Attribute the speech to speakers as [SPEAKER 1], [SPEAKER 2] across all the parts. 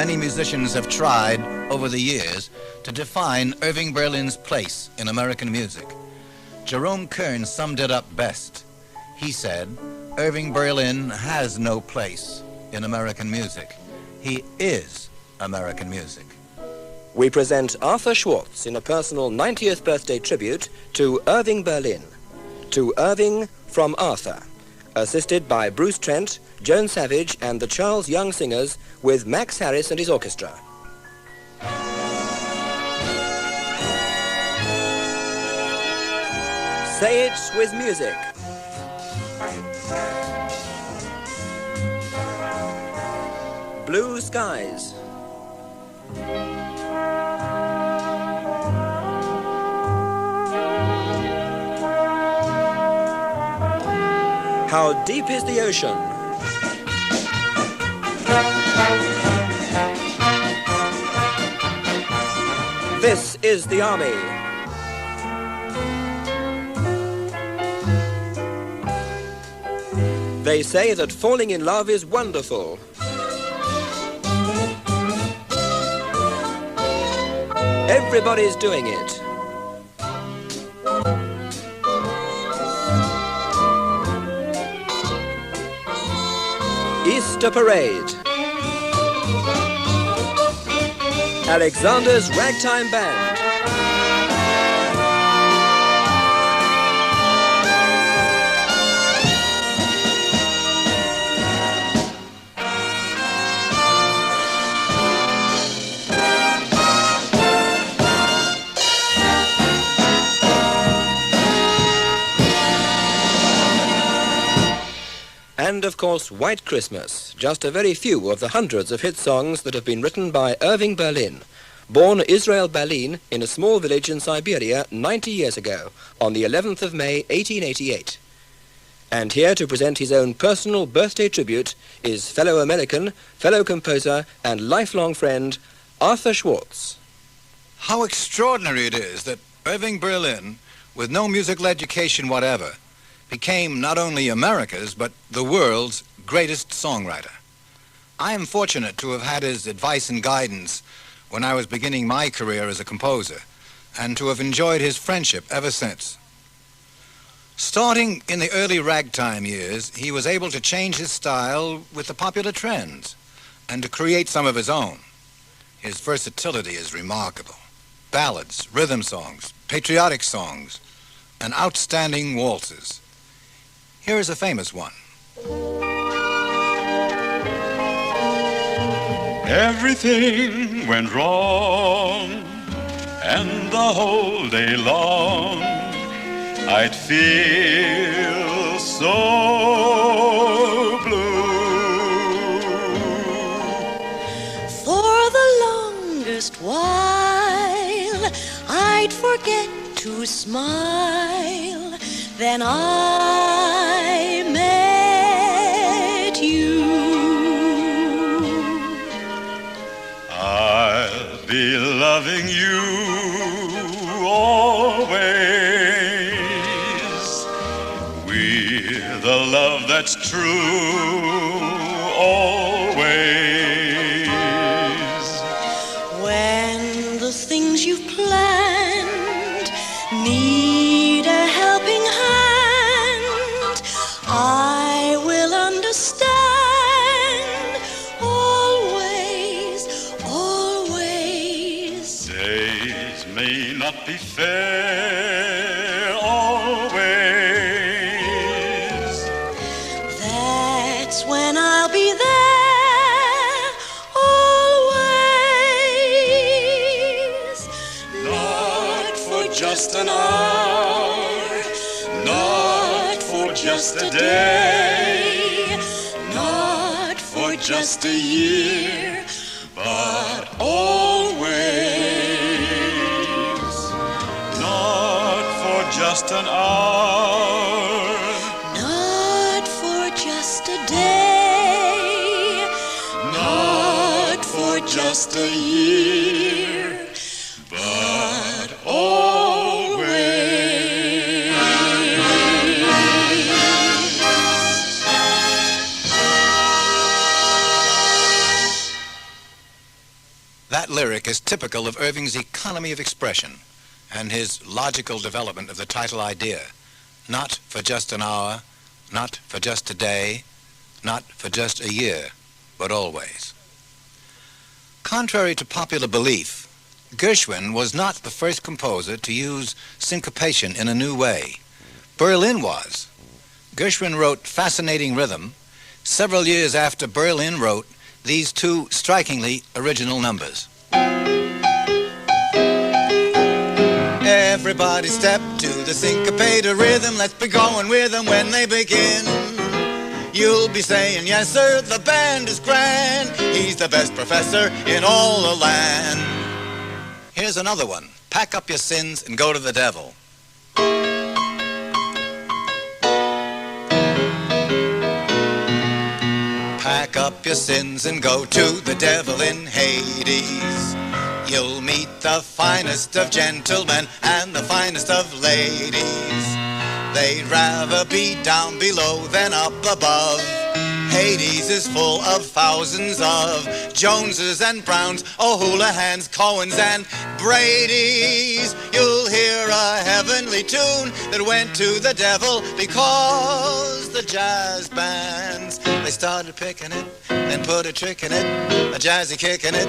[SPEAKER 1] many musicians have tried over the years to define Irving Berlin's place in American music. Jerome Kern summed it up best. He said, Irving Berlin has no place in American music. He is American music.
[SPEAKER 2] We present Arthur Schwartz in a personal 90th birthday tribute to Irving Berlin. To Irving from Arthur, assisted by Bruce Trent, Joan Savage and the Charles Young Singers with Max Harris and his orchestra. Say it with music. Blue skies. How deep is the ocean? This is the army. They say that falling in love is wonderful. Everybody's doing it. Easter Parade. Alexander's Ragtime Band. And, of course, White Christmas, just a very few of the hundreds of hit songs that have been written by Irving Berlin, born Israel Berlin in a small village in Siberia 90 years ago, on the 11th of May, 1888. And here to present his own personal birthday tribute is fellow American, fellow composer, and lifelong friend, Arthur Schwartz.
[SPEAKER 1] How extraordinary it is that Irving Berlin, with no musical education whatever, became not only America's, but the world's greatest songwriter. I am fortunate to have had his advice and guidance when I was beginning my career as a composer, and to have enjoyed his friendship ever since. Starting in the early ragtime years, he was able to change his style with the popular trends, and to create some of his own. His versatility is remarkable. Ballads, rhythm songs, patriotic songs, and outstanding waltzes. Here is a famous one.
[SPEAKER 3] Everything went wrong, and the whole day long I'd feel so blue.
[SPEAKER 4] For the longest while I'd forget to smile, then I met you.
[SPEAKER 3] I'll be loving you always, with a love that's true always.
[SPEAKER 4] When the things you've planned need a helping hand, I will understand. Always, always.
[SPEAKER 3] Days may not be fair always.
[SPEAKER 4] That's when I'll be there. Always.
[SPEAKER 3] Not for just an hour, not for just a day, not for just a year, but always. Not for just an hour,
[SPEAKER 4] Not for just a day,
[SPEAKER 3] not for just a year, but always.
[SPEAKER 1] rhythmic is typical of Irving's economy of expression and his logical development of the title idea. Not for just an hour, not for just a day, not for just a year, but always. Contrary to popular belief, Gershwin was not the first composer to use syncopation in a new way. Berlin was. Gershwin wrote Fascinating Rhythm several years after Berlin wrote these two strikingly original numbers. Everybody step to the syncopated rhythm. Let's be going with them when they begin. You'll be saying, yes, sir, the band is grand. He's the best professor in all the land. Here's another one. Pack up your sins and go to the devil. Pack up your sins and go to the devil in Hades. You'll meet the finest of gentlemen and the finest of ladies. They'd rather be down below than up above. Hades is full of thousands of Joneses and Browns, O'Hoolahans, Cohens and Bradys. You'll hear a heavenly tune that went to the devil because the jazz bands, they started picking it and put a trick in it, a jazzy kick in it.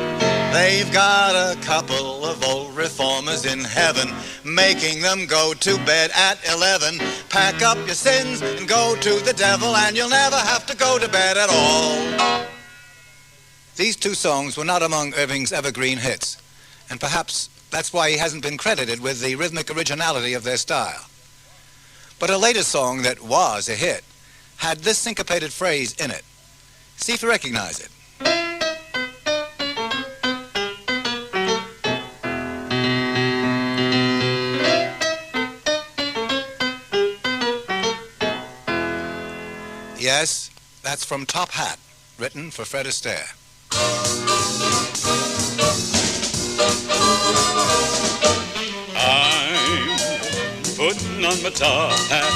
[SPEAKER 1] They've got a couple of old reformers in heaven, making them go to bed at 11. Pack up your sins and go to the devil, and you'll never have to go to bed at all. These two songs were not among Irving's evergreen hits, and perhaps that's why he hasn't been credited with the rhythmic originality of their style. But a later song that was a hit had this syncopated phrase in it. See if you recognize it. Yes, that's from Top Hat, written for Fred Astaire.
[SPEAKER 3] I'm putting on my top hat,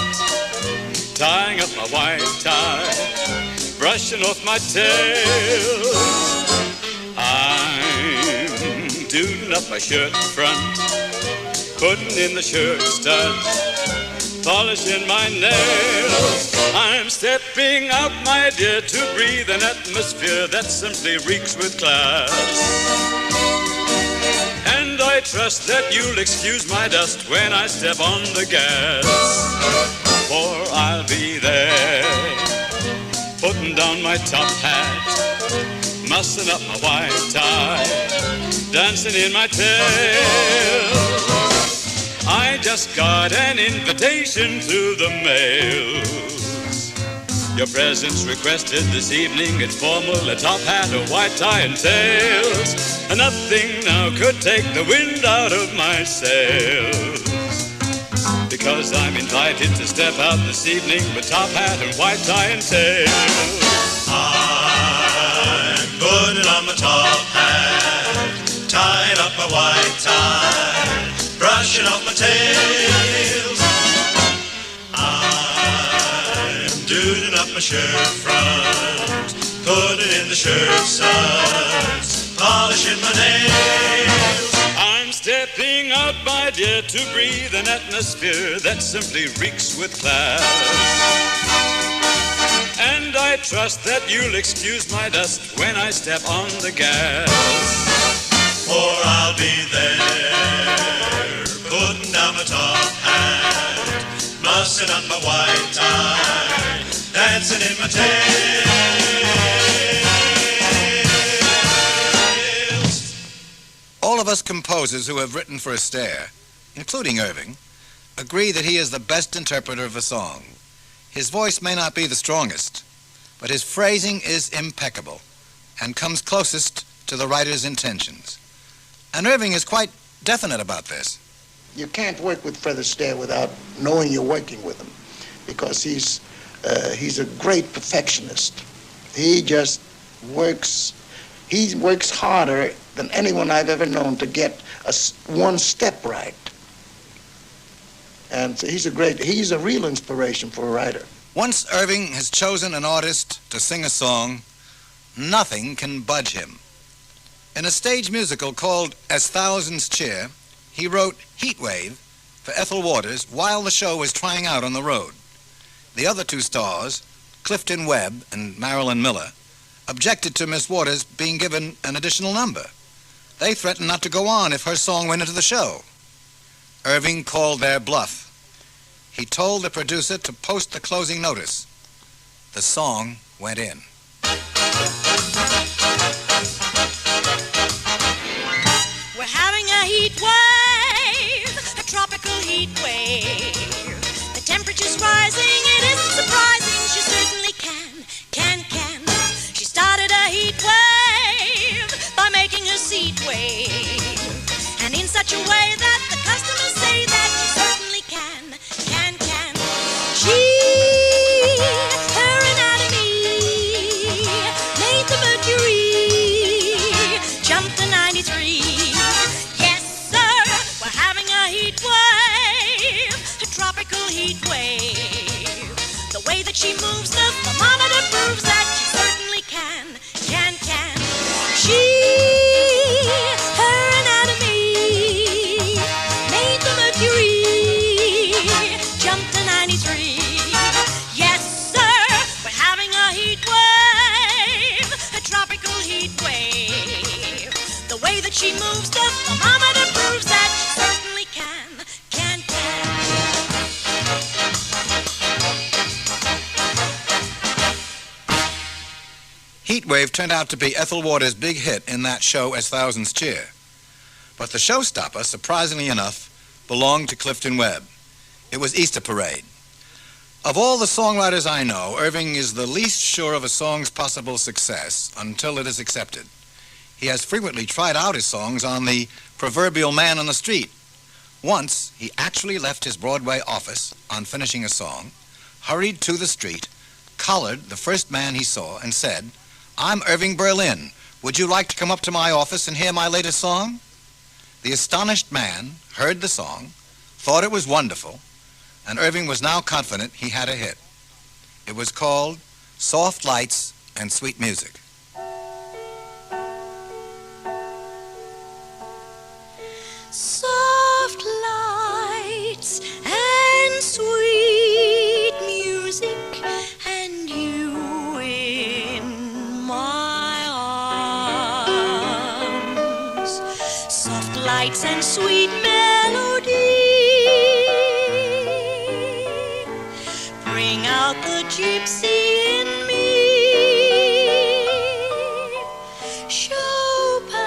[SPEAKER 3] tying up my white tie, brushing off my tail. I'm doing up my shirt front, putting in the shirt studs, polishing my nails. I'm stepping out, my dear, to breathe an atmosphere that simply reeks with class. And I trust that you'll excuse my dust when I step on the gas. For I'll be there, putting down my top hat, mussing up my white tie, dancing in my tail. I just got an invitation through the mail. Your presence requested this evening, it's formal, a top hat, a white tie and tails. And nothing now could take the wind out of my sails. Because I'm invited to step out this evening with top hat and white tie and tails.
[SPEAKER 5] I'm putting on my top hat, tying up my white tie, brushing off my tails. I'm doing up my shirt front, putting in the shirt studs, polishing my nails.
[SPEAKER 3] I'm stepping out, my dear, to breathe an atmosphere that simply reeks with class. And I trust that you'll excuse my dust when I step on the gas.
[SPEAKER 5] For I'll be there, putting down my top hat, mussing up my white tie, dancing in my tails.
[SPEAKER 1] All of us composers who have written for Astaire, including Irving, agree that he is the best interpreter of a song. His voice may not be the strongest, but his phrasing is impeccable and comes closest to the writer's intentions. And Irving is quite definite about this.
[SPEAKER 6] You can't work with Fred Astaire without knowing you're working with him, because he's a great perfectionist. He just works, he works harder than anyone I've ever known to get one step right. And he's a real inspiration for a writer.
[SPEAKER 1] Once Irving has chosen an artist to sing a song, nothing can budge him. In a stage musical called As Thousands Cheer, he wrote Heat Wave for Ethel Waters while the show was trying out on the road. The other two stars, Clifton Webb and Marilyn Miller, objected to Miss Waters being given an additional number. They threatened not to go on if her song went into the show. Irving called their bluff. He told the producer to post the closing notice. The song went in.
[SPEAKER 4] We're having a heat wave, a tropical heat wave. The temperature's rising, it isn't surprising. She certainly can. She started a heat wave by making her seat wave. And in such a way that the customers say that she certainly can. Her anatomy made the mercury jump to 93. Yes, sir, we're having a heat wave, a tropical heat wave. The way that she moves, the thermometer proves that she certainly can. Her anatomy made the mercury jump to 93. Yes, sir, we're having a heat wave, a tropical heat wave. The way that she moves, the thermometer proves that she certainly can.
[SPEAKER 1] Heat Wave turned out to be Ethel Waters' big hit in that show As Thousands Cheer. But the showstopper, surprisingly enough, belonged to Clifton Webb. It was Easter Parade. Of all the songwriters I know, Irving is the least sure of a song's possible success until it is accepted. He has frequently tried out his songs on the proverbial man on the street. Once, he actually left his Broadway office on finishing a song, hurried to the street, collared the first man he saw, and said, "I'm Irving Berlin. Would you like to come up to my office and hear my latest song?" The astonished man heard the song, thought it was wonderful, and Irving was now confident he had a hit. It was called Soft Lights and Sweet Music.
[SPEAKER 4] Soft lights and sweet music, and you in my arms. Soft lights and sweet melody bring out the gypsy in me. Chopin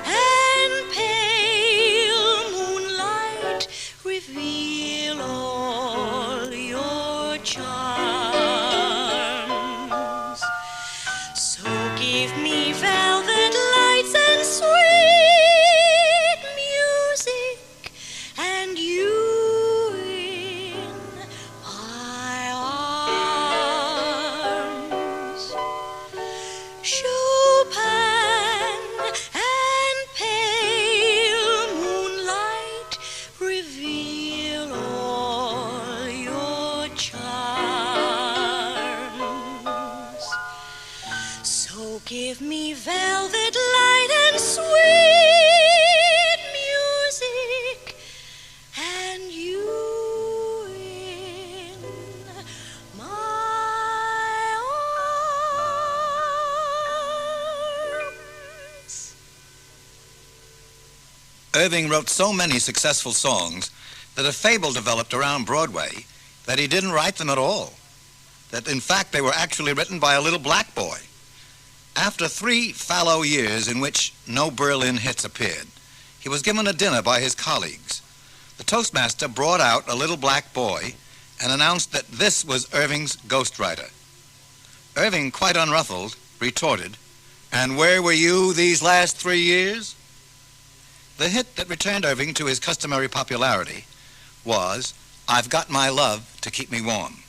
[SPEAKER 4] and pale moonlight reveal all your charms. So give me velvet lights and sweet music, and you in my arms. Chopin and pale moonlight reveal all your charms. So give me velvet light and sweet music, and you in my arms.
[SPEAKER 1] Irving wrote so many successful songs that a fable developed around Broadway that he didn't write them at all. That in fact they were actually written by a little black boy. After 3 fallow years in which no Berlin hits appeared, he was given a dinner by his colleagues. The toastmaster brought out a little black boy and announced that this was Irving's ghostwriter. Irving, quite unruffled, retorted, "And where were you these last 3 years?" The hit that returned Irving to his customary popularity was "I've Got My Love to Keep Me Warm."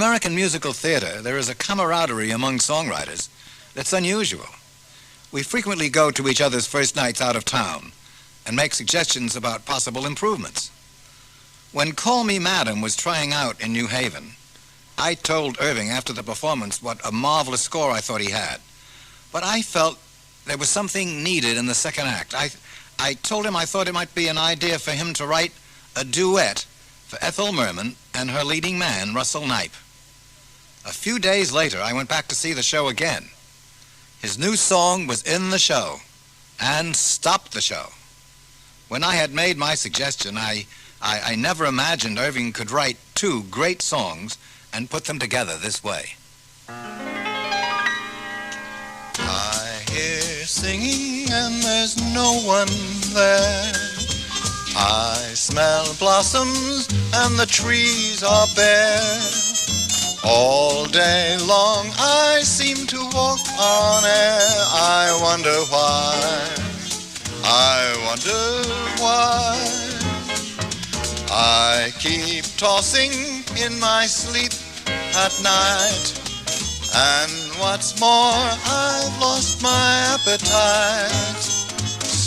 [SPEAKER 1] American musical theater, there is a camaraderie among songwriters that's unusual. We frequently go to each other's first nights out of town and make suggestions about possible improvements. When Call Me Madam was trying out in New Haven, I told Irving after the performance what a marvelous score I thought he had. But I felt there was something needed in the second act. I told him I thought it might be an idea for him to write a duet for Ethel Merman and her leading man, Russell Knipe. A few days later, I went back to see the show again. His new song was in the show and stopped the show. When I had made my suggestion, I never imagined Irving could write two great songs and put them together this way.
[SPEAKER 5] I hear singing and there's no one there. I smell blossoms and the trees are bare. All day long I seem to walk on air. I wonder why, I wonder why. I keep tossing in my sleep at night. And what's more, I've lost my appetite.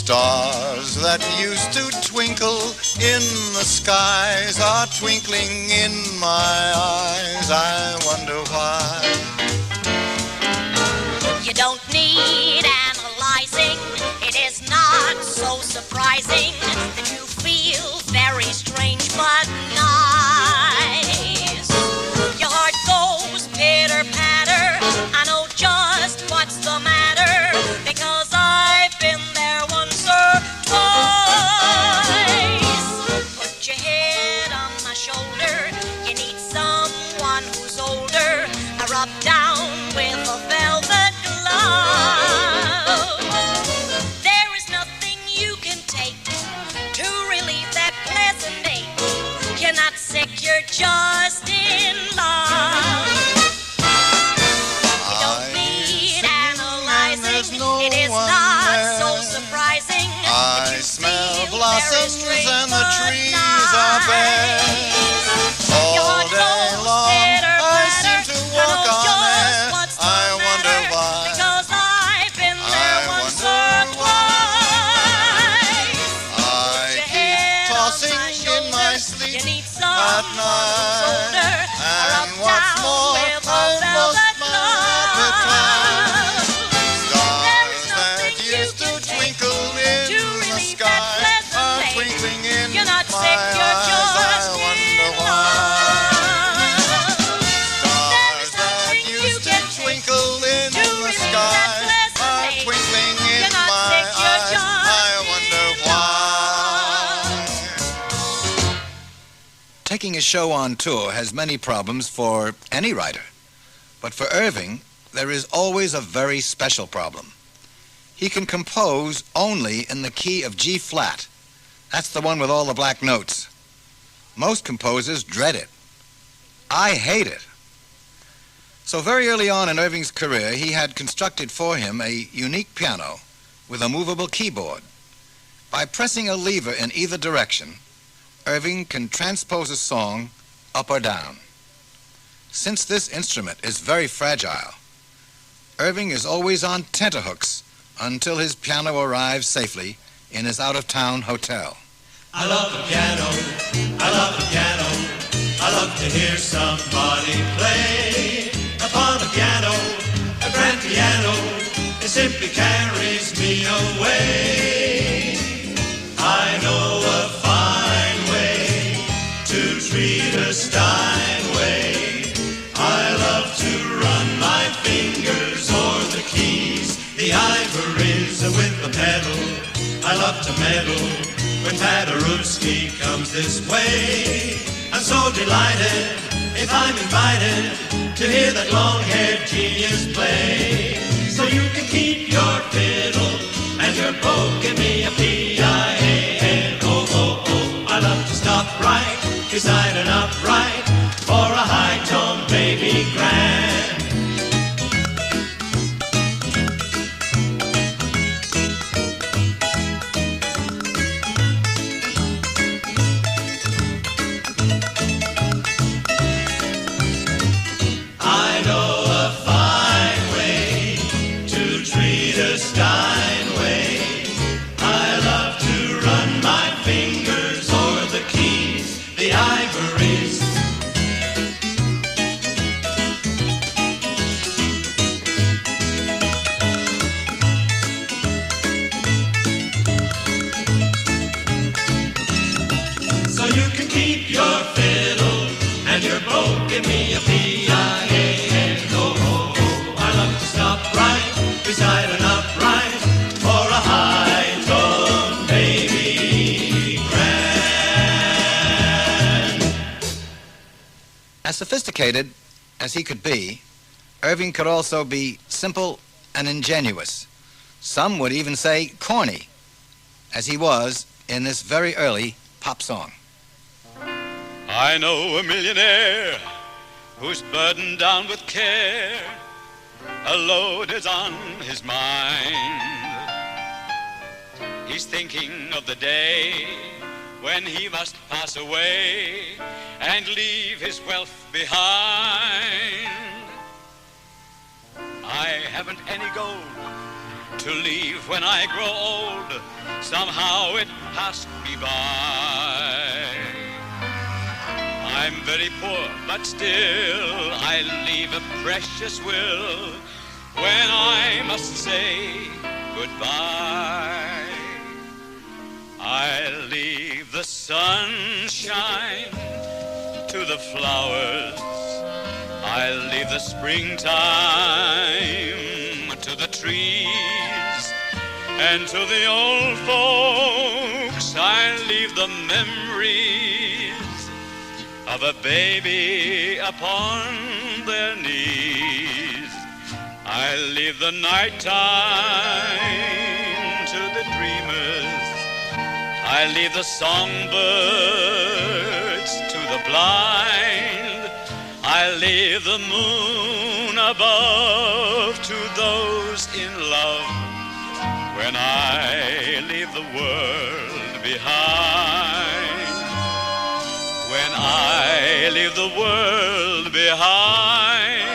[SPEAKER 5] Stars that used to twinkle in the skies are twinkling in my eyes. I wonder why.
[SPEAKER 4] You don't need analyzing. It is not so surprising that you feel very strange but nice. Your heart goes pitter-patter. I know just what's the matter, because I've been there once or twice. Put your head on my shoulder. You need someone who's older. I rub down with a velvet glove. There is nothing you can take to relieve that pleasant ache. You're not sick, you're just in love. You don't need analyzing. It is not so surprising.
[SPEAKER 5] I smell blossoms and the trees are bare. All day long I seem to walk on air. I wonder why,
[SPEAKER 4] because I've been there once or twice.
[SPEAKER 5] I keep tossing in my sleep at night. And what's more, I've lost my appetite. Stars that used to twinkle in the sky are twinkling in
[SPEAKER 4] You're not
[SPEAKER 5] my
[SPEAKER 4] sick, you're
[SPEAKER 5] eyes.
[SPEAKER 4] just
[SPEAKER 5] I wonder why. Stars that used to twinkle in the sky are twinkling in my eyes. I wonder why.
[SPEAKER 1] Taking a show on tour has many problems for any writer. But for Irving, there is always a very special problem. He can compose only in the key of G flat. That's the one with all the black notes. Most composers dread it. I hate it. So very early on in Irving's career, he had constructed for him a unique piano with a movable keyboard. By pressing a lever in either direction, Irving can transpose a song up or down. Since this instrument is very fragile, Irving is always on tenterhooks until his piano arrives safely in his out-of-town hotel.
[SPEAKER 5] I love the piano, I love the piano, I love to hear somebody play upon a piano, a grand piano, it simply carries me away. I know a fine way to treat a Steinway. I love to run my fingers o'er the keys, the ivories with the pedal. I love to meddle when Paderewski comes this way. I'm so delighted if I'm invited to hear that long-haired genius play. So you can keep your fiddle and your bow, give me a P-I-A-N-O-O-O. I love to stop right beside an upright for a high-tone baby grand.
[SPEAKER 1] As sophisticated as he could be, Irving could also be simple and ingenuous. Some would even say corny, as he was in this very early pop song.
[SPEAKER 3] I know a millionaire who's burdened down with care. A load is on his mind. He's thinking of the day when he must pass away and leave his wealth behind. I haven't any gold to leave when I grow old. Somehow it passed me by. I'm very poor, but still I leave a precious will when I must say goodbye. I leave the sunshine to the flowers. I leave the springtime to the trees. And to the old folks I leave the memories of a baby upon their knees. I leave the nighttime to the dreamers. I leave the songbirds to the blind. I leave the moon above to those in love. When I leave the world behind. When I leave the world behind,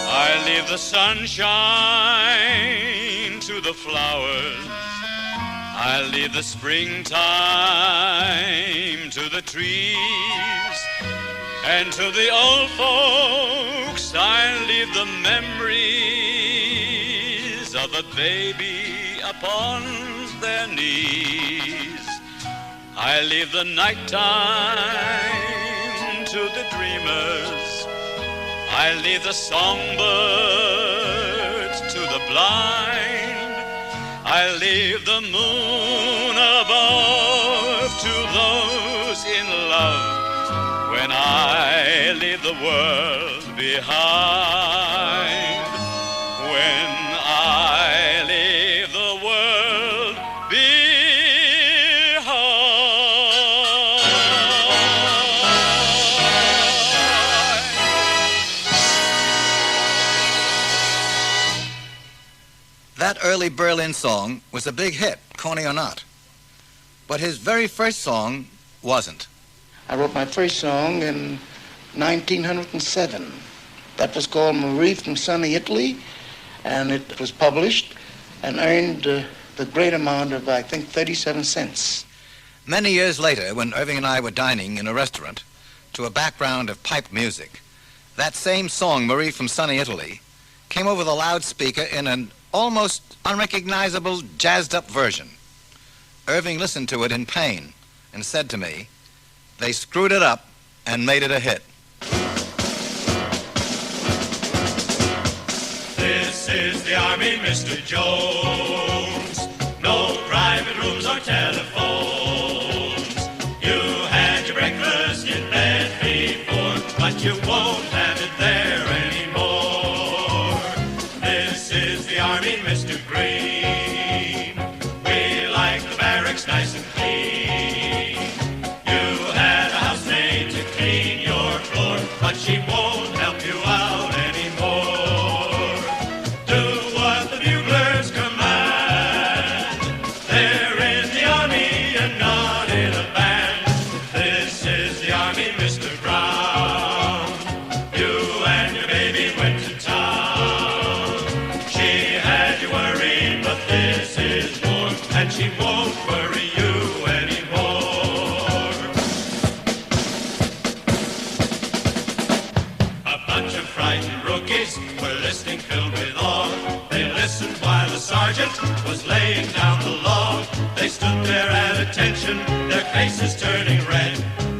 [SPEAKER 3] I leave the sunshine to the flowers. I leave the springtime to the trees. And to the old folks I leave the memories of a baby upon their knees. I leave the nighttime to the dreamers. I leave the songbirds to the blind. I leave the moon above to those in love. When I leave the world behind. When I leave the world behind.
[SPEAKER 1] That early Berlin song was a big hit, corny or not. But his very first song wasn't.
[SPEAKER 6] I wrote my first song in 1907. That was called Marie from Sunny Italy, and it was published and earned the great amount of, I think, 37 cents.
[SPEAKER 1] Many years later, when Irving and I were dining in a restaurant to a background of pipe music, that same song, Marie from Sunny Italy, came over the loudspeaker in an almost unrecognizable, jazzed-up version. Irving listened to it in pain and said to me, "They screwed it up and made it a hit."
[SPEAKER 5] This is the Army, Mr. Jones. No private rooms or telephones. You had your breakfast in bed before, but you won't have it there anymore. This is the Army, Mr. Green. We like the barracks nice and clean. You had a housemaid to clean your floor, but she won't help you out anymore. Do what the buglers command. They're in the Army and not in a band. This is the Army, Mr. Brown. You and your baby went to town. She had you worried, but this is more, and she won't worry you anymore. A bunch of frightened rookies were listening, filled with awe. They listened while the sergeant was laying down the law. They stood there at attention, their faces turning red.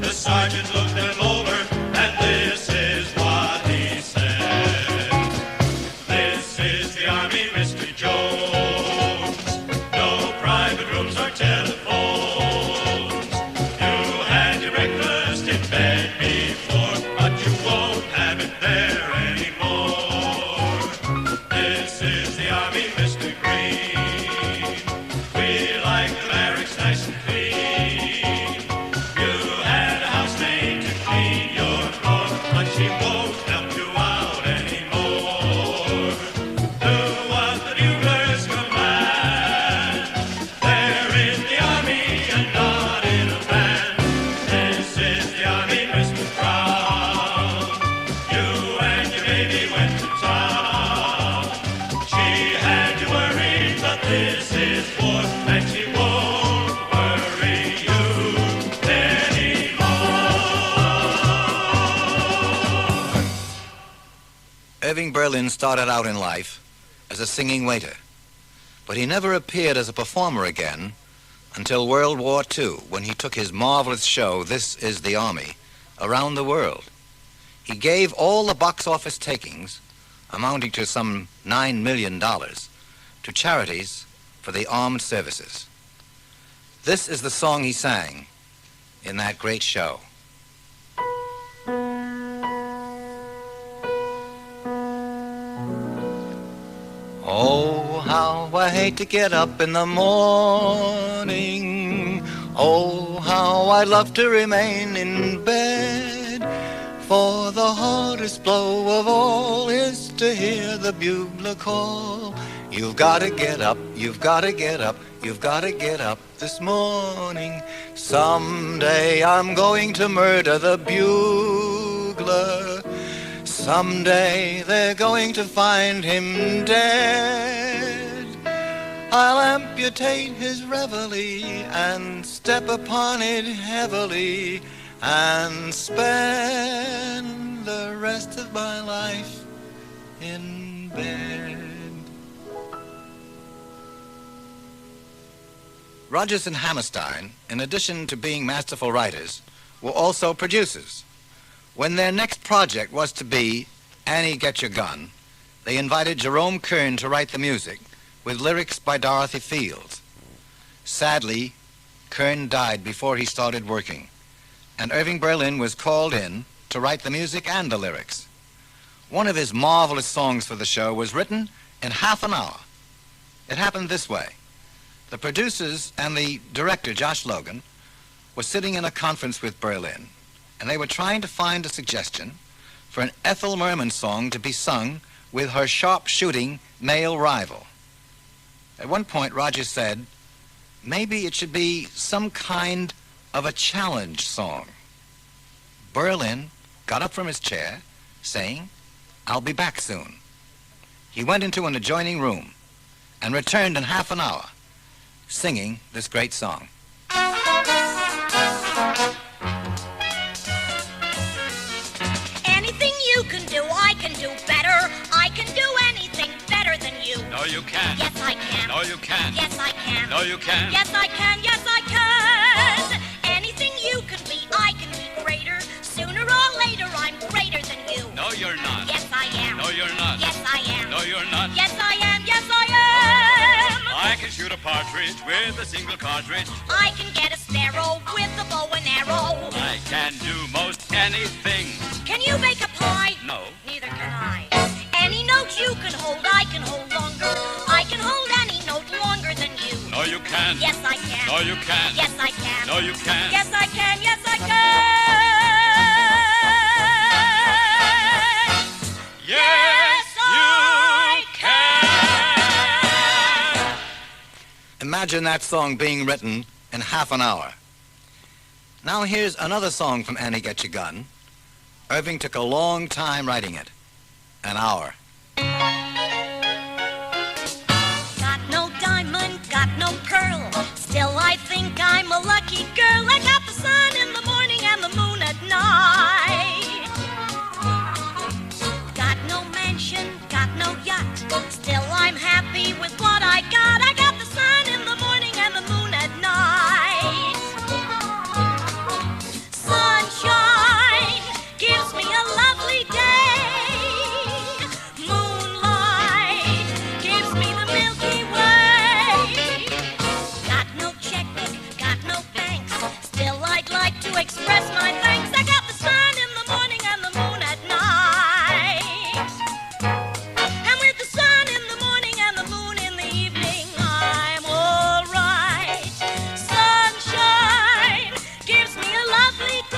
[SPEAKER 5] The sergeant looked them over, and this is what he said. This is the Army, Mr. Jones. No private rooms or telephones. You had your breakfast in bed before, but you
[SPEAKER 1] Irving Berlin started out in life as a singing waiter, but he never appeared as a performer again until World War II, when he took his marvelous show, This Is the Army, around the world. He gave all the box office takings, amounting to some $9 million, to charities for the armed services. This is the song he sang in that great show. Oh, how I hate to get up in the morning. Oh, how I love to remain in bed. For the hardest blow of all is to hear the bugler call. You've got to get up, you've got to get up, you've got to get up this morning. Someday I'm going to murder the bugler. Someday they're going to find him dead. I'll amputate his reveille and step upon it heavily and spend the rest of my life in bed. Rodgers and Hammerstein, in addition to being masterful writers, were also producers. When their next project was to be Annie Get Your Gun, they invited Jerome Kern to write the music with lyrics by Dorothy Fields. Sadly, Kern died before he started working, and Irving Berlin was called in to write the music and the lyrics. One of his marvelous songs for the show was written in half an hour. It happened this way. The producers and the director, Josh Logan, were sitting in a conference with Berlin, and they were trying to find a suggestion for an Ethel Merman song to be sung with her sharp-shooting male rival. At one point, Rodgers said, maybe it should be some kind of a challenge song. Berlin got up from his chair, saying, I'll be back soon. He went into an adjoining room and returned in half an hour, singing this great song.
[SPEAKER 4] Anything you can do, I can do better. I can do anything better than you.
[SPEAKER 3] No, you can't.
[SPEAKER 4] Yes, I can.
[SPEAKER 3] No, you can't.
[SPEAKER 4] Yes, I can.
[SPEAKER 3] No, you can't.
[SPEAKER 4] Yes, I can. Yes, I can. Anything you can be, I can be greater. Sooner or later, I'm greater than you.
[SPEAKER 3] No, you're not.
[SPEAKER 4] Yes, I am.
[SPEAKER 3] No, you're not.
[SPEAKER 4] Yes, I am.
[SPEAKER 3] No, you're not.
[SPEAKER 4] Yes, I am. Yes, I am.
[SPEAKER 3] I can shoot a partridge with a single cartridge.
[SPEAKER 4] I can get a sparrow with a bow and arrow.
[SPEAKER 3] I can do most anything.
[SPEAKER 4] Can you bake a pie?
[SPEAKER 3] No.
[SPEAKER 4] Neither can I. Any note you can hold, I can hold longer. I can hold any note longer than you.
[SPEAKER 3] No, you can't.
[SPEAKER 4] Yes, I can.
[SPEAKER 3] No, you can't.
[SPEAKER 4] Yes, I can.
[SPEAKER 3] No, you can't.
[SPEAKER 4] Yes, I can. Yes, I can.
[SPEAKER 3] Yes, you can.
[SPEAKER 1] Imagine that song being written in half an hour. Now here's another song from Annie Get Your Gun. Irving took a long time writing it, an hour.
[SPEAKER 4] Got no diamond, got no pearl. Still I think I'm a lucky girl. I got the sun in the morning and the moon at night. Got no mansion, got no yacht. Still I'm happy with what I got. I got the sun in the morning and the moon at night. Sunshine gives me a lovely day. Moonlight gives me the Milky Way. Got no checkbook, got no banks. Still I'd like to express my thanks. I got the sun in the morning and the moon at night. And with the sun in the morning and the moon in the evening, I'm all right. Sunshine gives me a lovely day.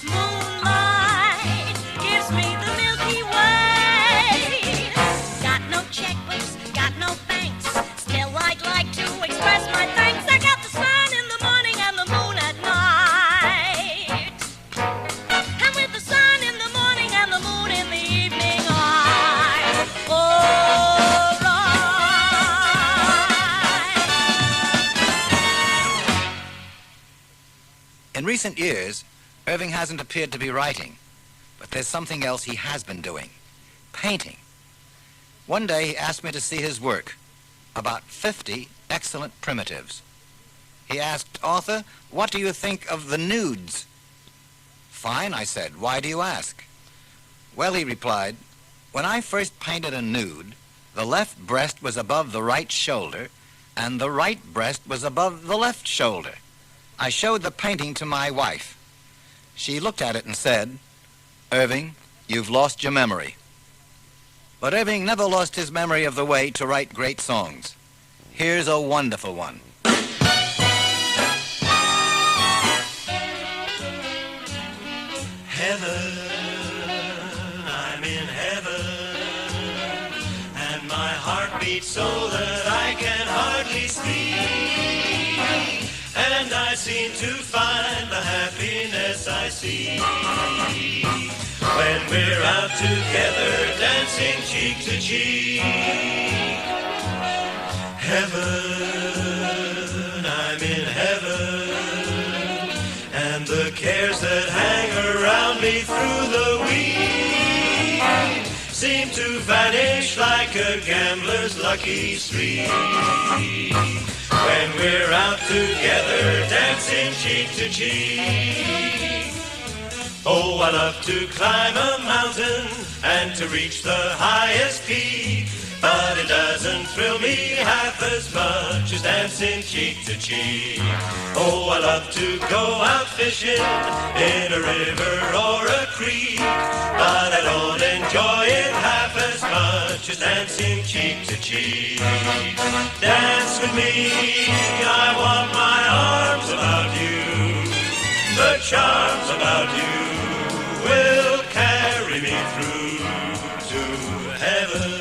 [SPEAKER 4] Moonlight gives me the Milky Way. Got no checkbooks, got no banks. Still I'd like to express my thanks. I got the sun in the morning and the moon at night. And with the sun in the morning and the moon in the evening, I'm all right.
[SPEAKER 1] In recent years, Irving hasn't appeared to be writing, But there's something else he has been doing. Painting. One day he asked me to see his work. About 50 excellent primitives. He asked, "Arthur, what do you think of the nudes?" "Fine," I said. "Why do you ask?" "Well," he replied, "when I first painted a nude, the left breast was above the right shoulder, and the right breast was above the left shoulder. I showed the painting to my wife. She looked at it and said, 'Irving, you've lost your memory.'" But Irving never lost his memory of the way to write great songs. Here's a wonderful one.
[SPEAKER 5] Heaven, I'm in heaven, and my heart beats so that I can hardly speak, and I seem to find the happiness I see when we're out together dancing cheek to cheek. Heaven, I'm in heaven, and the cares that hang around me through the week seem to vanish like a gambler's lucky streak when we're out together dancing cheek to cheek. Oh, I love to climb a mountain and to reach the highest peak, but it doesn't thrill me half as much as dancing cheek to cheek. Oh, I love to go out fishing in a river or a creek, but I don't enjoy it half as much as dancing cheek to cheek. Dance with me, I want my arms about you. The charms about you will carry me through to heaven.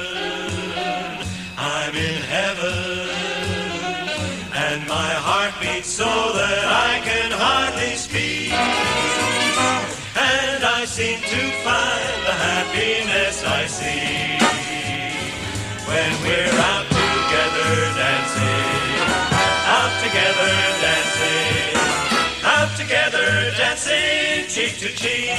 [SPEAKER 5] I'm in heaven, and my heart beats so that I can hardly speak, and I seem to find the happiness I see when we're out together dancing, out together dancing, out together dancing cheek to cheek.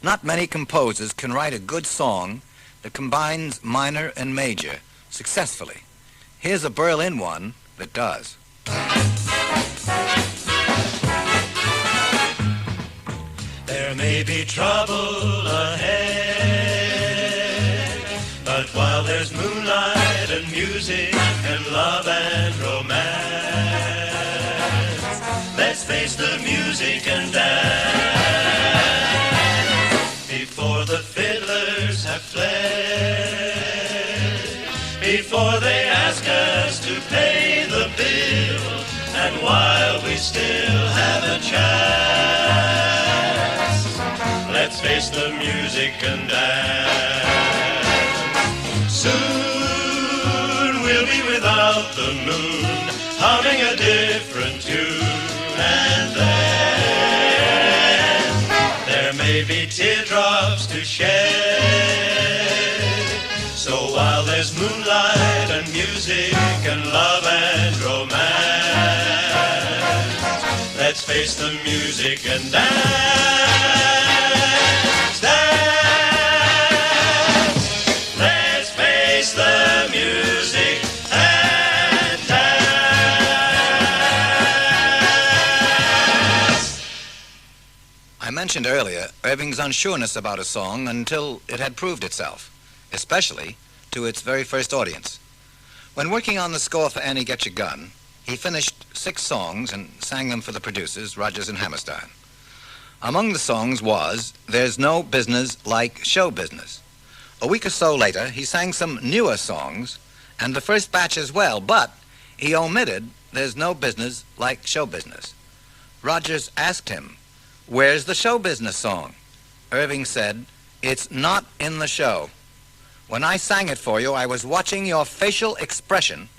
[SPEAKER 1] Not many composers can write a good song that combines minor and major successfully. Here's a Berlin one that does.
[SPEAKER 5] There may be trouble ahead, but while there's moonlight and music and love and romance, let's face the music and dance before the fiddlers have fled, before they ask us to pay the bill, and while we still have a chance, let's face the music and dance. Soon we'll be without the moon, humming a different tune, and then there may be teardrops to shed. So while there's moonlight and music and love and romance, let's face the music and dance, dance. Let's face the music and dance.
[SPEAKER 1] I mentioned earlier Irving's unsureness about a song until it had proved itself, especially to its very first audience. When working on the score for Annie Get Your Gun, he finished 6 songs and sang them for the producers, Rodgers and Hammerstein. Among the songs was There's No Business Like Show Business. A week or so later, he sang some newer songs and the first batch as well, but he omitted There's No Business Like Show Business. Rodgers asked him, "Where's the show business song?" Irving said, "It's not in the show. When I sang it for you, I was watching your facial expression,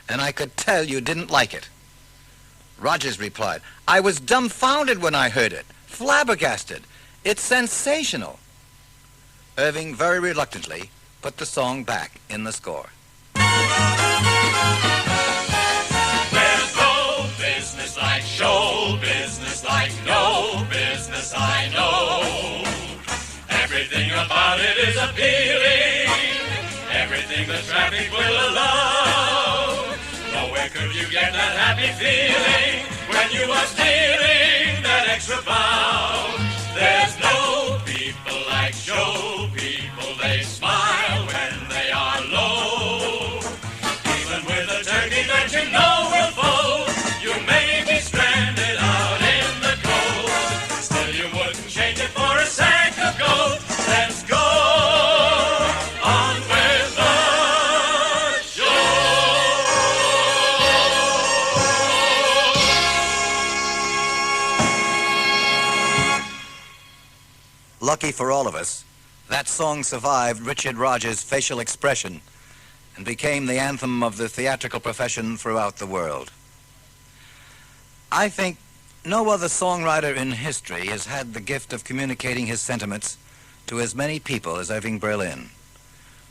[SPEAKER 1] and I could tell you didn't like it." Rodgers replied, "I was dumbfounded when I heard it, flabbergasted. It's sensational." Irving very reluctantly put the song back in the score.
[SPEAKER 3] business I know. Everything about it is appealing, everything the traffic will allow. Nowhere could you get that happy feeling when you are steering that extra bow. There's no people like show people, they smile when they are low. Even with a turkey that you know will fold, you may be stranded out in the cold. Still you wouldn't change it for a sack of gold. Let's go on with the show.
[SPEAKER 1] Lucky for all of us, that song survived Richard Rodgers' facial expression and became the anthem of the theatrical profession throughout the world. I think no other songwriter in history has had the gift of communicating his sentiments to as many people as Irving Berlin.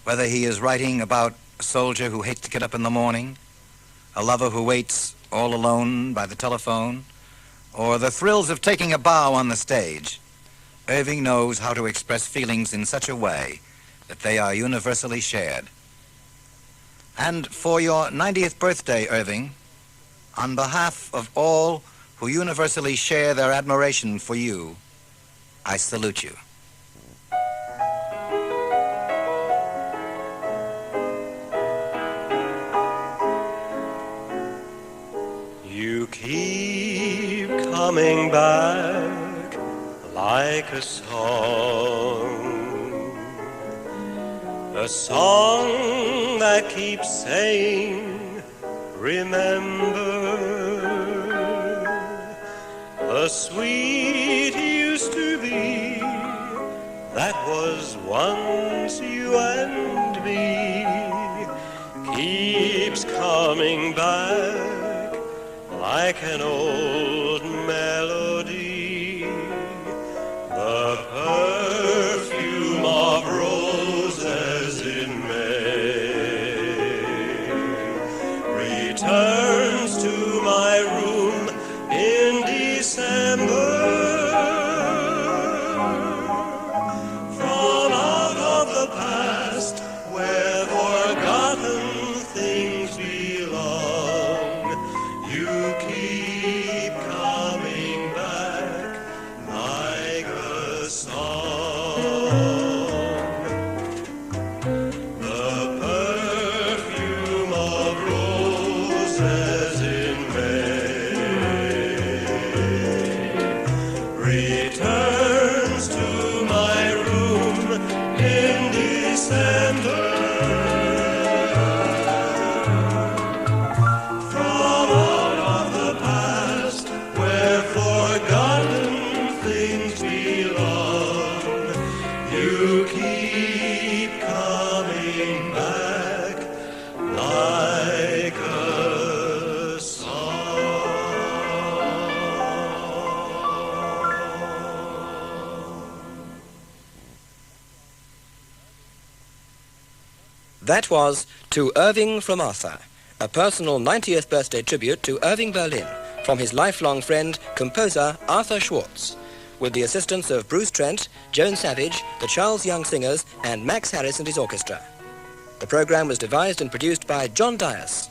[SPEAKER 1] Whether he is writing about a soldier who hates to get up in the morning, a lover who waits all alone by the telephone, or the thrills of taking a bow on the stage, Irving knows how to express feelings in such a way that they are universally shared. And for your 90th birthday, Irving, on behalf of all who universally share their admiration for you, I salute you.
[SPEAKER 7] You keep coming back like a song that keeps saying, remember, the sweet used to be, that was once you and me, keeps coming back like an old melody, the perfume of roses in May returns to my room in December. From out of the past where forgotten things belong, you keep coming back like a song. The perfume of roses in May returns to my room in December. From out of the past where forgotten things belong, you keep coming back like a song.
[SPEAKER 2] That was To Irving from Arthur, a personal 90th birthday tribute to Irving Berlin from his lifelong friend, composer Arthur Schwartz, with the assistance of Bruce Trent, Joan Savage, the Charles Young Singers, and Max Harris and his orchestra. The program was devised and produced by John Dias.